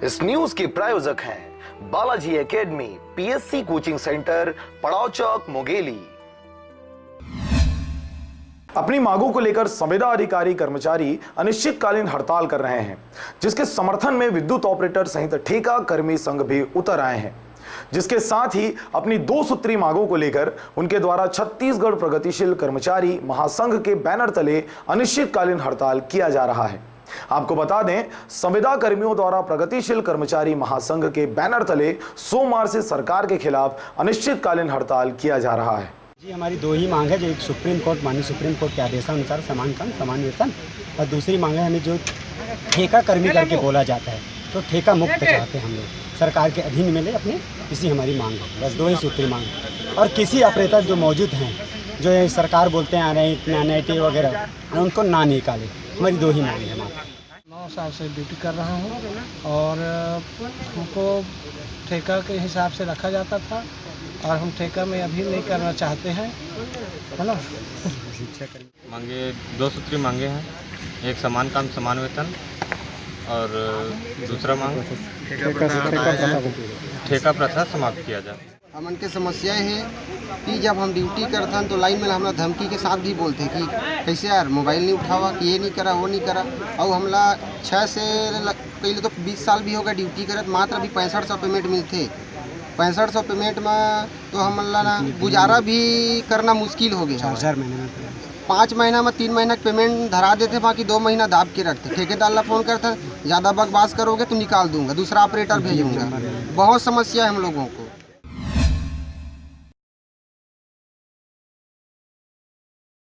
इस न्यूज के प्रायोजक हैं Balaji academy, PSC coaching centre, पड़ाव चौक, मुंगेली। अपनी मांगों को लेकर संविदा अधिकारी कर्मचारी अनिश्चितकालीन हड़ताल कर रहे हैं, जिसके समर्थन में विद्युत ऑपरेटर सहित ठेका कर्मी संघ भी उतर आए हैं। जिसके साथ ही अपनी 2 सूत्री मांगों को लेकर उनके द्वारा छत्तीसगढ़ प्रगतिशील कर्मचारी महासंघ के बैनर तले अनिश्चितकालीन हड़ताल किया जा रहा है। आपको बता दें, संविदा कर्मियों द्वारा प्रगतिशील कर्मचारी महासंघ के बैनर तले सोमवार से सरकार के खिलाफ अनिश्चितकालीन हड़ताल किया जा रहा है। जी, हमारी 2 ही मांग है। जो एक सुप्रीम कोर्ट माननीय सुप्रीम कोर्ट के आदेशानुसार समान काम समान वेतन, और दूसरी मांग है हमें जो ठेका कर्मी करके बोला जाता है, तो ठेका मुक्त चाहते हैं हम लोग, सरकार के अधीन मिले अपने, इसी हमारी मांग है। बस 2 ही सूत्री मांग है। और किसी ऑपरेटर जो मौजूद हैं, जो ये सरकार बोलते हैं आ रहे हैं NIT वगैरह, उनको ना निकाले। हमारी 2 ही मांग है। 9 साल से ड्यूटी कर रहा हूँ और हमको ठेका के हिसाब से रखा जाता था, और हम ठेका में अभी नहीं करना चाहते हैं, है ना। मांगे 2 सूत्री मांगे हैं। एक समान काम समान वेतन, और दूसरा मांग ठेका प्रथा समाप्त किया जाए। हमन के समस्याएं हैं कि जब हम ड्यूटी करते हैं तो लाइन में हमरा धमकी के साथ भी बोलते कि कैसे यार मोबाइल नहीं उठावा, कि ये नहीं करा वो नहीं करा। और हमला 6 से पहले तो 20 साल भी होगा ड्यूटी करत, मात्र अभी 6500 पेमेंट मिलते। 6500 पेमेंट में तो हमला ना गुजारा भी करना मुश्किल हो गया। 4 महीने में 5 महीना में 3 महीना पेमेंट धरा देते, बाकी 2 महीना दाब के रखते। ठेकेदार ला फ़ोन करता, ज़्यादा बकवास करोगे तो निकाल दूंगा, दूसरा ऑपरेटर भेजूंगा। बहुत समस्या है हम लोगों को।